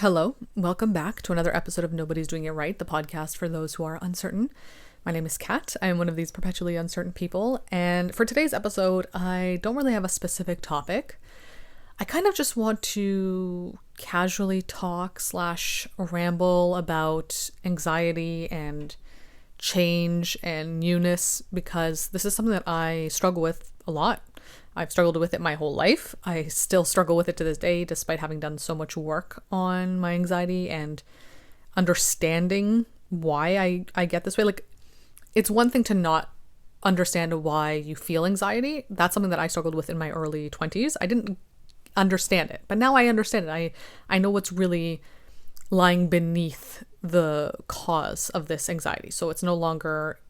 Hello, welcome back to another episode of Nobody's Doing It Right, the podcast for those who are uncertain. My name is Kat. I am one of these perpetually uncertain people, and for today's episode, I don't really have a specific topic. I kind of just want to casually talk / ramble about anxiety and change and newness because this is something that I struggle with a lot. I've struggled with it my whole life. I still struggle with it to this day, despite having done so much work on my anxiety and understanding why I get this way. Like, it's one thing to not understand why you feel anxiety. That's something that I struggled with in my early 20s. I didn't understand it, but now I understand it. I know what's really lying beneath the cause of this anxiety. So it's no longer,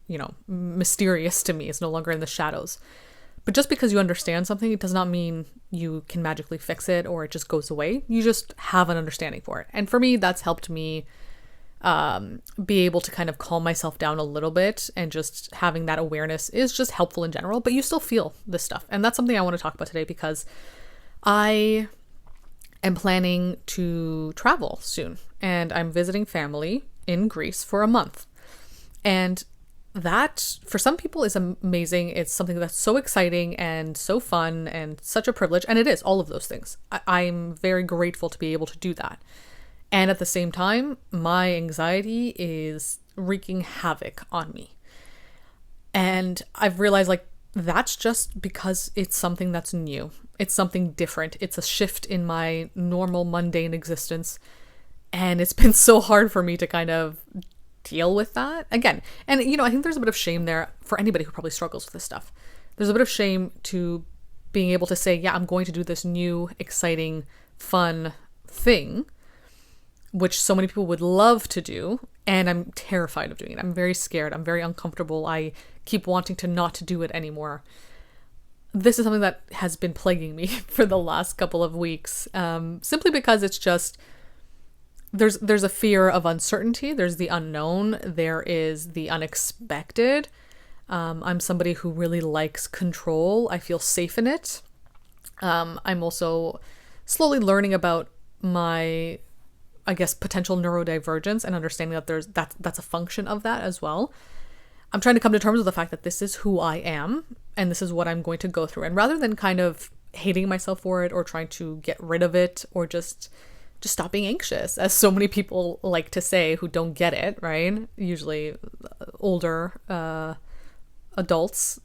mysterious to me. It's no longer in the shadows. But just because you understand something, it does not mean you can magically fix it or it just goes away. You just have an understanding for it. And for me, that's helped me be able to kind of calm myself down a little bit, and just having that awareness is just helpful in general, but you still feel this stuff. And that's something I want to talk about today because I am planning to travel soon and I'm visiting family in Greece for a month. And that, for some people, is amazing. It's something that's so exciting and so fun and such a privilege. And it is all of those things. I'm very grateful to be able to do that. And at the same time, my anxiety is wreaking havoc on me. And I've realized, that's just because it's something that's new. It's something different. It's a shift in my normal mundane existence. And it's been so hard for me to kind of deal with that again. And I think there's a bit of shame there for anybody who probably struggles with this stuff. There's a bit of shame to being able to say, yeah, I'm going to do this new, exciting, fun thing, which so many people would love to do, and I'm terrified of doing it. I'm very scared. I'm very uncomfortable. I keep wanting to not do it anymore. This is something that has been plaguing me for the last couple of weeks, simply because it's just there's a fear of uncertainty. There's the unknown. There is the unexpected. I'm somebody who really likes control. I feel safe in it. I'm also slowly learning about my, potential neurodivergence and understanding that that's a function of that as well. I'm trying to come to terms with the fact that this is who I am and this is what I'm going to go through. And rather than kind of hating myself for it or trying to get rid of it or just stop being anxious, as so many people like to say who don't get it, right? Usually older adults,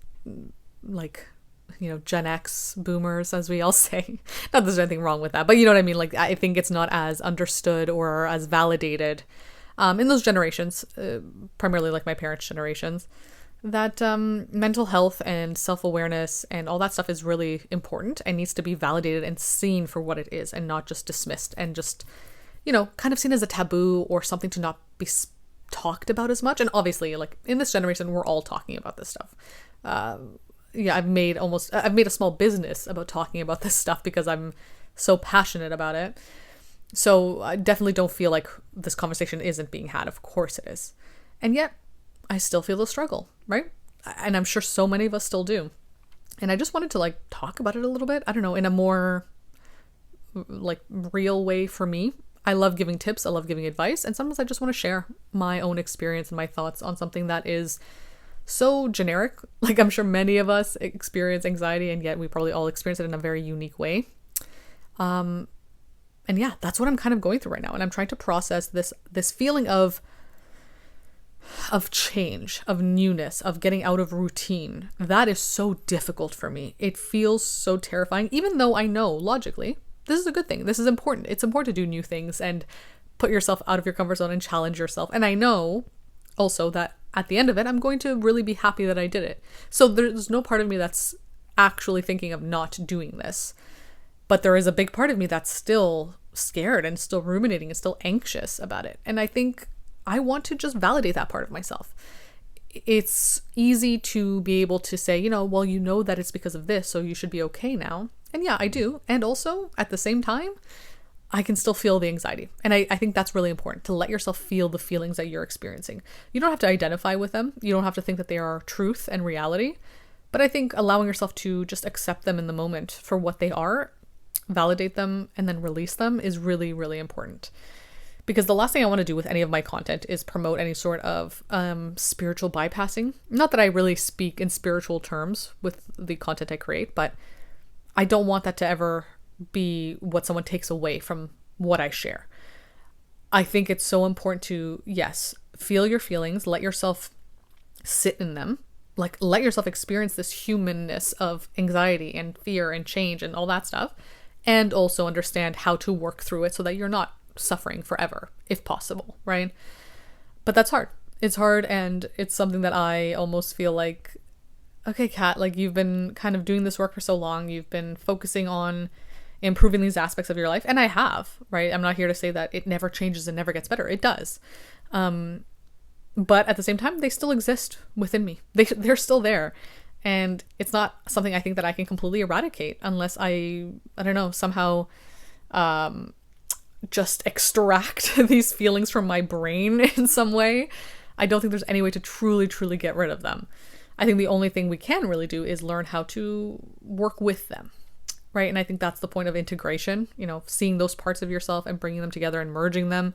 Gen X boomers, as we all say. Not that there's anything wrong with that, but you know what I mean? I think it's not as understood or as validated in those generations, primarily my parents' generations, that mental health and self-awareness and all that stuff is really important and needs to be validated and seen for what it is and not just dismissed and just, kind of seen as a taboo or something to not be talked about as much. And obviously, in this generation, we're all talking about this stuff. I've made a small business about talking about this stuff because I'm so passionate about it. So I definitely don't feel like this conversation isn't being had. Of course it is. And yet I still feel the struggle, right? And I'm sure so many of us still do. And I just wanted to talk about it a little bit. I don't know, in a more real way for me. I love giving tips. I love giving advice. And sometimes I just want to share my own experience and my thoughts on something that is so generic. I'm sure many of us experience anxiety, and yet we probably all experience it in a very unique way. And yeah, that's what I'm kind of going through right now. And I'm trying to process this feeling of change, of newness, of getting out of routine. That is so difficult for me. It feels so terrifying, even though I know logically this is a good thing. This is important. It's important to do new things and put yourself out of your comfort zone and challenge yourself. And I know also that at the end of it, I'm going to really be happy that I did it. So there's no part of me that's actually thinking of not doing this. But there is a big part of me that's still scared and still ruminating and still anxious about it. And I think I want to just validate that part of myself. It's easy to be able to say, that it's because of this, so you should be okay now. And yeah, I do. And also, at the same time, I can still feel the anxiety. And I think that's really important, to let yourself feel the feelings that you're experiencing. You don't have to identify with them. You don't have to think that they are truth and reality. But I think allowing yourself to just accept them in the moment for what they are validate them, and then release them is really, really important. Because the last thing I want to do with any of my content is promote any sort of spiritual bypassing. Not that I really speak in spiritual terms with the content I create, but I don't want that to ever be what someone takes away from what I share. I think it's so important to, yes, feel your feelings, let yourself sit in them, like let yourself experience this humanness of anxiety and fear and change and all that stuff, and also understand how to work through it so that you're not suffering forever, if possible, right? But that's hard. It's hard, and it's something that I almost feel like, okay, Kat, like you've been kind of doing this work for so long, you've been focusing on improving these aspects of your life, and I have, right? I'm not here to say that it never changes and never gets better. It does. But at the same time, they still exist within me. They're still there. And it's not something I think that I can completely eradicate unless I don't know, somehow just extract these feelings from my brain in some way. I don't think there's any way to truly, truly get rid of them. I think the only thing we can really do is learn how to work with them, right? And I think that's the point of integration, you know, seeing those parts of yourself and bringing them together and merging them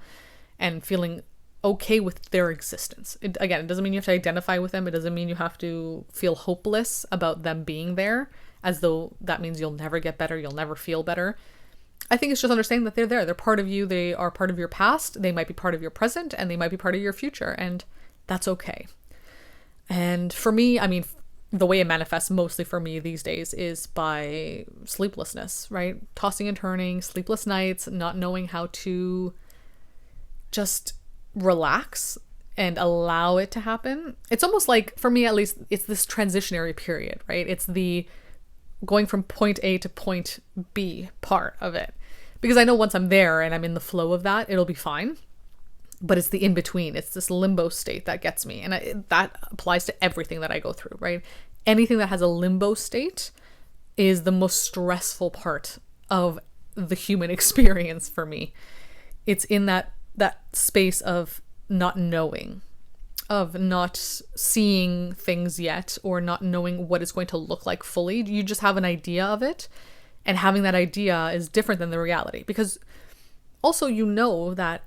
and feeling okay with their existence. It doesn't mean you have to identify with them. It doesn't mean you have to feel hopeless about them being there, as though that means you'll never get better, you'll never feel better. I think it's just understanding that they're there. They're part of you. They are part of your past. They might be part of your present, and they might be part of your future, and that's okay. And for me, I mean, the way it manifests mostly for me these days is by sleeplessness, right? Tossing and turning, sleepless nights, not knowing how to just relax and allow it to happen. It's almost like, for me at least, it's this transitionary period, right? It's the going from point A to point B part of it. Because I know once I'm there and I'm in the flow of that, it'll be fine. But it's the in-between. It's this limbo state that gets me. And that applies to everything that I go through, right? Anything that has a limbo state is the most stressful part of the human experience for me. It's in that space of not knowing, of not seeing things yet, or not knowing what it's going to look like fully. You just have an idea of it, and having that idea is different than the reality, because also you know that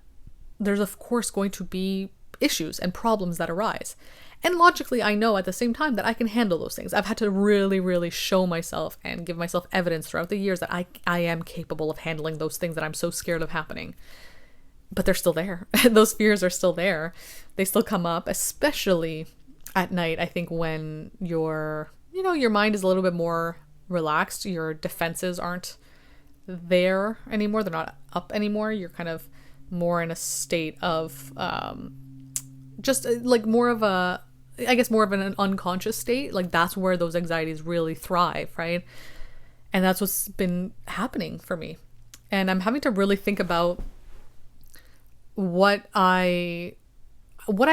there's of course going to be issues and problems that arise. And logically, I know at the same time that I can handle those things. I've had to really, really show myself and give myself evidence throughout the years that I am capable of handling those things that I'm so scared of happening. But they're still there. Those fears are still there. They still come up, especially at night. I think when your mind is a little bit more relaxed, your defenses aren't there anymore. They're not up anymore. You're kind of more in a state of just like more of an unconscious state. Like that's where those anxieties really thrive, right? And that's what's been happening for me. And I'm having to really think about what I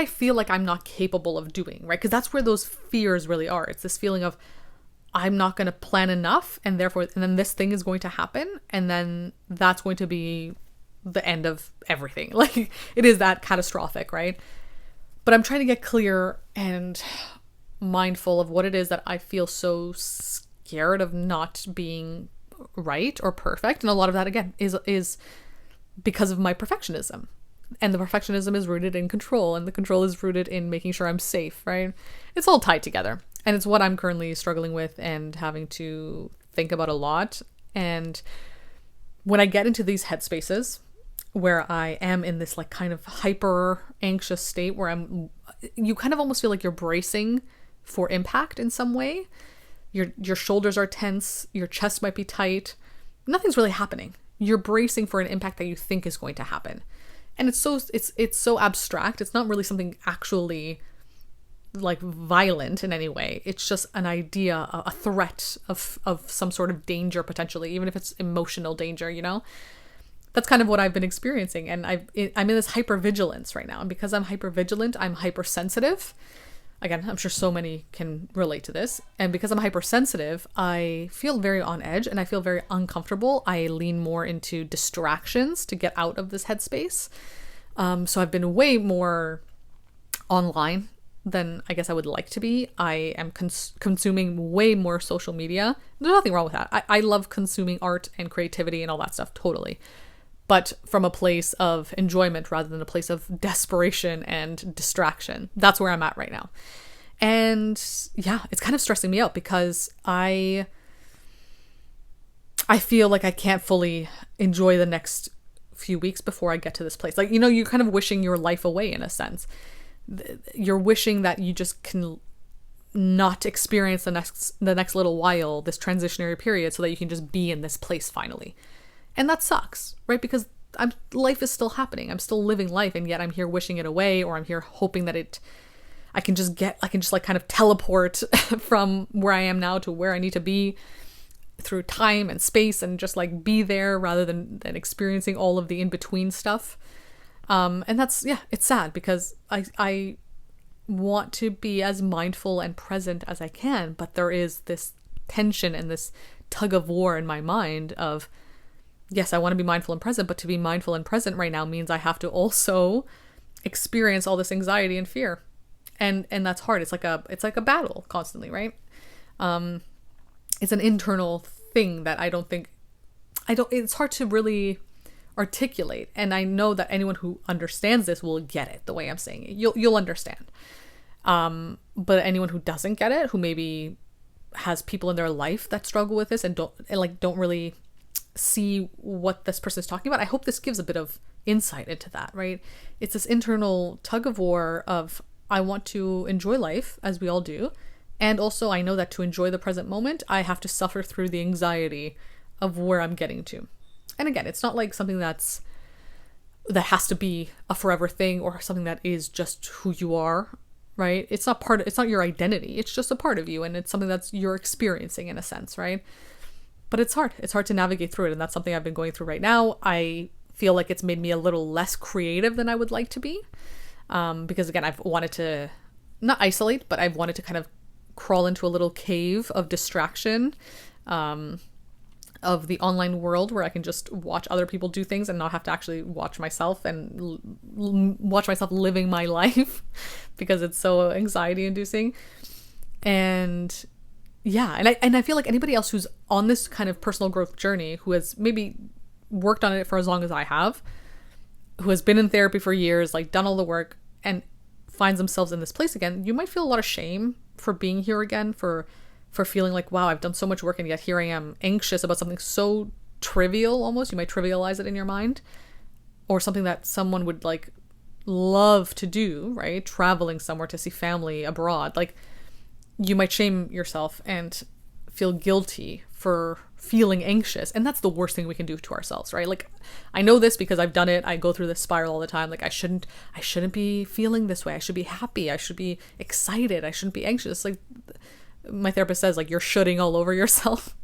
feel like I'm not capable of doing, right? Because that's where those fears really are. It's this feeling of I'm not going to plan enough, and then this thing is going to happen, and then that's going to be the end of everything. Like it is that catastrophic, right? But I'm trying to get clear and mindful of what it is that I feel so scared of not being right or perfect. And a lot of that, again, is because of my perfectionism. And the perfectionism is rooted in control, and the control is rooted in making sure I'm safe, right? It's all tied together. And it's what I'm currently struggling with and having to think about a lot. And when I get into these headspaces where I am in this like kind of hyper anxious state where you kind of almost feel like you're bracing for impact in some way. Your shoulders are tense, your chest might be tight. Nothing's really happening. You're bracing for an impact that you think is going to happen. And it's so abstract. It's not really something actually like violent in any way. It's just an idea, a threat of some sort of danger potentially, even if it's emotional danger, you know? That's kind of what I've been experiencing. And I'm in this hypervigilance right now. And because I'm hypervigilant, I'm hypersensitive. Again, I'm sure so many can relate to this. And because I'm hypersensitive, I feel very on edge and I feel very uncomfortable. I lean more into distractions to get out of this headspace. So I've been way more online than I guess I would like to be. I am consuming way more social media. There's nothing wrong with that. I love consuming art and creativity and all that stuff, totally. But from a place of enjoyment rather than a place of desperation and distraction. That's where I'm at right now. And yeah, it's kind of stressing me out because I feel like I can't fully enjoy the next few weeks before I get to this place. Like, you're kind of wishing your life away in a sense. You're wishing that you just can not experience the next little while, this transitionary period, so that you can just be in this place finally. And that sucks, right? Because life is still happening. I'm still living life, and yet I'm here wishing it away, or I'm here hoping that I can just like kind of teleport from where I am now to where I need to be through time and space, and just like be there rather than experiencing all of the in-between stuff. And that's, it's sad because I want to be as mindful and present as I can, but there is this tension and this tug of war in my mind of, yes, I want to be mindful and present, but to be mindful and present right now means I have to also experience all this anxiety and fear. And that's hard. It's like a battle constantly, right? It's an internal thing that it's hard to really articulate. And I know that anyone who understands this will get it the way I'm saying it. You'll understand. But anyone who doesn't get it, who maybe has people in their life that struggle with this and don't really see what this person is talking about, I hope this gives a bit of insight into that, right? It's this internal tug of war of, I want to enjoy life, as we all do. And also I know that to enjoy the present moment, I have to suffer through the anxiety of where I'm getting to. And again, it's not like something that has to be a forever thing or something that is just who you are, right? It's not your identity. It's just a part of you, and it's something that's you're experiencing in a sense, right? But it's hard. It's hard to navigate through it, and that's something I've been going through right now. I feel like it's made me a little less creative than I would like to be. Because again, I've wanted to not isolate, but I've wanted to kind of crawl into a little cave of distraction, of the online world where I can just watch other people do things and not have to actually watch myself and watch myself living my life because it's so anxiety inducing. And yeah, and I feel like anybody else who's on this kind of personal growth journey, who has maybe worked on it for as long as I have, who has been in therapy for years, like done all the work and finds themselves in this place again, you might feel a lot of shame for being here again, for feeling like, wow, I've done so much work and yet here I am anxious about something so trivial almost. You might trivialize it in your mind, or something that someone would like love to do, right? Traveling somewhere to see family abroad. Like, you might shame yourself and feel guilty for feeling anxious. And that's the worst thing we can do to ourselves, right? Like, I know this because I've done it. I go through this spiral all the time. Like, I shouldn't be feeling this way. I should be happy. I should be excited. I shouldn't be anxious. Like, my therapist says, like, you're shooting all over yourself,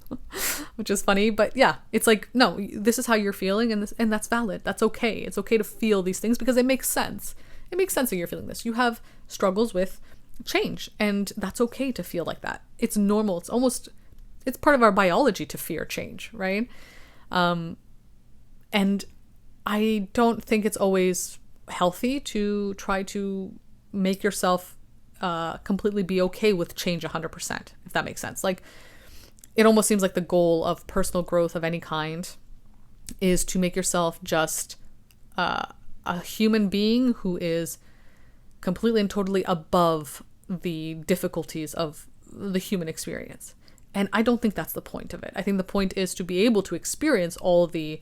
which is funny. But yeah, it's like, no, this is how you're feeling, and that's valid. That's okay. It's okay to feel these things because it makes sense. It makes sense that you're feeling this. You have struggles with change, and that's okay to feel like that. It's normal. It's part of our biology to fear change, right? And I don't think it's always healthy to try to make yourself completely be okay with change 100%, if that makes sense. Like, it almost seems like the goal of personal growth of any kind is to make yourself just a human being who is completely and totally above the difficulties of the human experience. And I don't think that's the point of it. I think the point is to be able to experience all the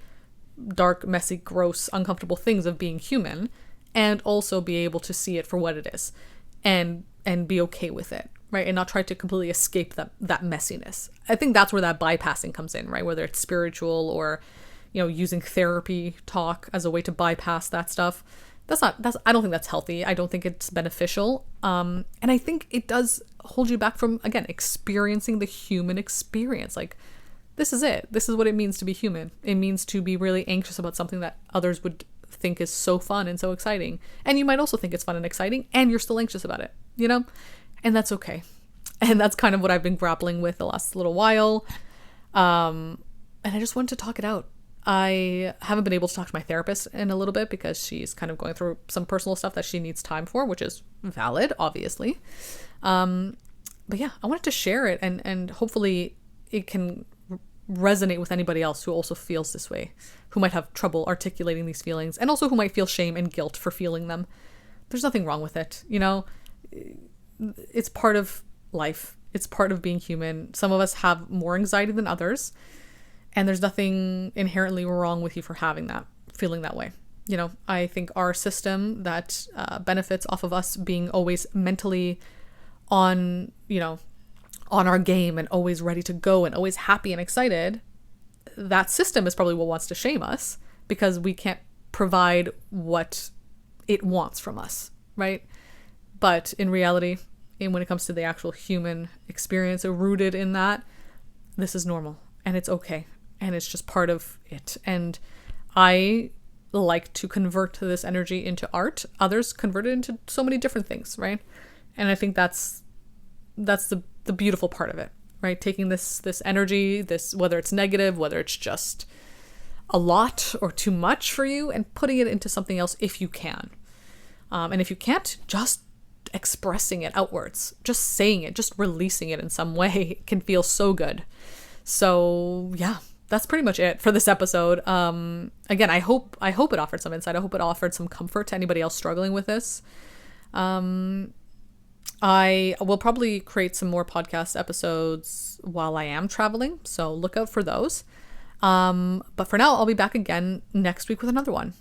dark, messy, gross, uncomfortable things of being human, and also be able to see it for what it is and be okay with it, right? And not try to completely escape that messiness. I think that's where that bypassing comes in, right? Whether it's spiritual or, using therapy talk as a way to bypass that stuff. I don't think that's healthy. I don't think it's beneficial. And I think it does hold you back from, again, experiencing the human experience. Like, this is it. This is what it means to be human. It means to be really anxious about something that others would think is so fun and so exciting. And you might also think it's fun and exciting, and you're still anxious about it, And that's okay. And that's kind of what I've been grappling with the last little while. And I just wanted to talk it out. I haven't been able to talk to my therapist in a little bit because she's kind of going through some personal stuff that she needs time for, which is valid, obviously. But yeah, I wanted to share it, and hopefully it can resonate with anybody else who also feels this way, who might have trouble articulating these feelings, and also who might feel shame and guilt for feeling them. There's nothing wrong with it, you know? It's part of life. It's part of being human. Some of us have more anxiety than others, and there's nothing inherently wrong with you for having that, feeling that way. You know, I think our system that benefits off of us being always mentally on, you know, on our game and always ready to go and always happy and excited, that system is probably what wants to shame us because we can't provide what it wants from us, right? But in reality, when it comes to the actual human experience rooted in that, this is normal and it's okay. And it's just part of it. And I like to convert this energy into art. Others convert it into so many different things, right? And I think that's the beautiful part of it, right? Taking this energy, this, whether it's negative, whether it's just a lot or too much for you, and putting it into something else if you can. And if you can't, just expressing it outwards, just saying it, just releasing it in some way can feel so good. So yeah, that's pretty much it for this episode. Again, I hope it offered some insight. I hope it offered some comfort to anybody else struggling with this. I will probably create some more podcast episodes while I am traveling, so look out for those. But for now, I'll be back again next week with another one.